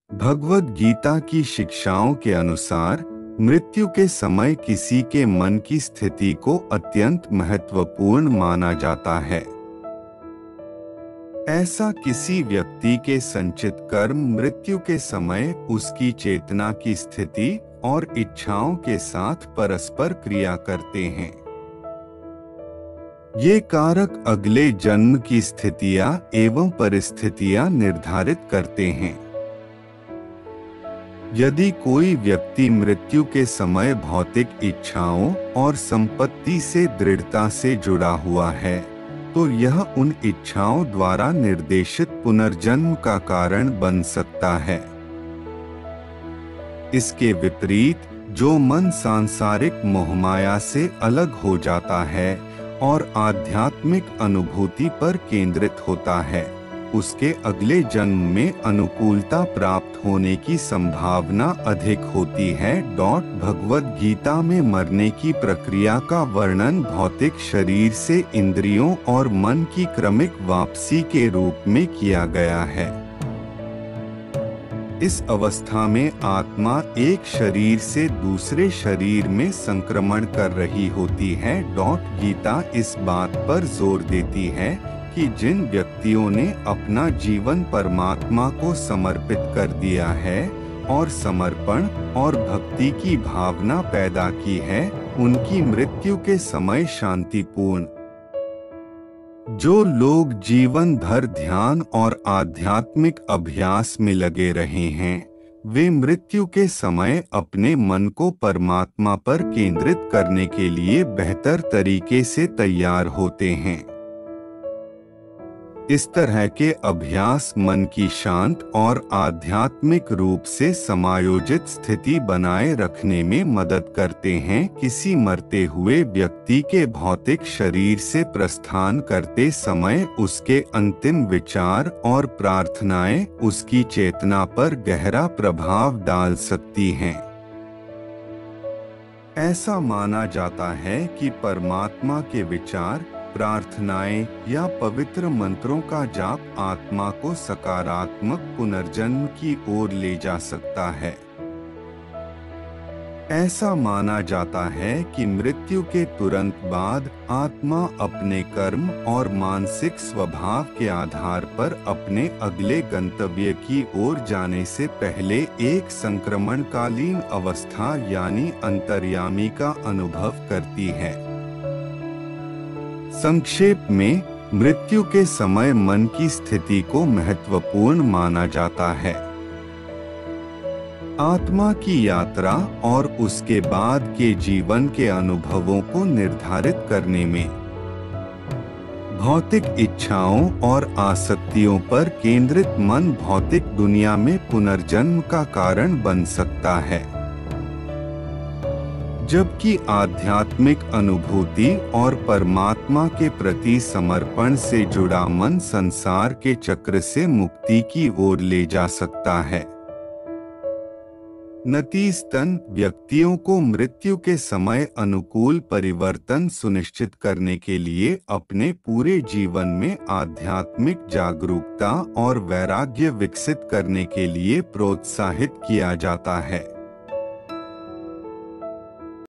भगवद गीता की शिक्षाओं के अनुसार मृत्यु के समय किसी के मन की स्थिति को अत्यंत महत्वपूर्ण माना जाता है। ऐसा किसी व्यक्ति के संचित कर्म मृत्यु के समय उसकी चेतना की स्थिति और इच्छाओं के साथ परस्पर क्रिया करते हैं। ये कारक अगले जन्म की स्थितियां एवं परिस्थितियां निर्धारित करते हैं। यदि कोई व्यक्ति मृत्यु के समय भौतिक इच्छाओं और संपत्ति से दृढ़ता से जुड़ा हुआ है, तो यह उन इच्छाओं द्वारा निर्देशित पुनर्जन्म का कारण बन सकता है। इसके विपरीत जो मन सांसारिक मोहमाया से अलग हो जाता है और आध्यात्मिक अनुभूति पर केंद्रित होता है, उसके अगले जन्म में अनुकूलता प्राप्त होने की संभावना अधिक होती है। भगवद गीता में मरने की प्रक्रिया का वर्णन भौतिक शरीर से इंद्रियों और मन की क्रमिक वापसी के रूप में किया गया है। इस अवस्था में आत्मा एक शरीर से दूसरे शरीर में संक्रमण कर रही होती है। गीता इस बात पर जोर देती है कि जिन व्यक्तियों ने अपना जीवन परमात्मा को समर्पित कर दिया है और समर्पण और भक्ति की भावना पैदा की है, उनकी मृत्यु के समय शांतिपूर्ण। जो लोग जीवन भर ध्यान और आध्यात्मिक अभ्यास में लगे रहे हैं, वे मृत्यु के समय अपने मन को परमात्मा पर केंद्रित करने के लिए बेहतर तरीके से तैयार होते हैं। इस तरह के अभ्यास मन की शांत और आध्यात्मिक रूप से समायोजित स्थिति बनाए रखने में मदद करते हैं। किसी मरते हुए व्यक्ति के भौतिक शरीर से प्रस्थान करते समय उसके अंतिम विचार और प्रार्थनाएं उसकी चेतना पर गहरा प्रभाव डाल सकती हैं। ऐसा माना जाता है कि परमात्मा के विचार, प्रार्थनाएं या पवित्र मंत्रों का जाप आत्मा को सकारात्मक पुनर्जन्म की ओर ले जा सकता है। ऐसा माना जाता है कि मृत्यु के तुरंत बाद आत्मा अपने कर्म और मानसिक स्वभाव के आधार पर अपने अगले गंतव्य की ओर जाने से पहले एक संक्रमणकालीन अवस्था यानी अंतर्यामी का अनुभव करती है। संक्षेप में, मृत्यु के समय मन की स्थिति को महत्वपूर्ण माना जाता है। आत्मा की यात्रा और उसके बाद के जीवन के अनुभवों को निर्धारित करने में भौतिक इच्छाओं और आसक्तियों पर केंद्रित मन भौतिक दुनिया में पुनर्जन्म का कारण बन सकता है, जबकि आध्यात्मिक अनुभूति और परमात्मा के प्रति समर्पण से जुड़ा मन संसार के चक्र से मुक्ति की ओर ले जा सकता है। नतीजतन व्यक्तियों को मृत्यु के समय अनुकूल परिवर्तन सुनिश्चित करने के लिए अपने पूरे जीवन में आध्यात्मिक जागरूकता और वैराग्य विकसित करने के लिए प्रोत्साहित किया जाता है।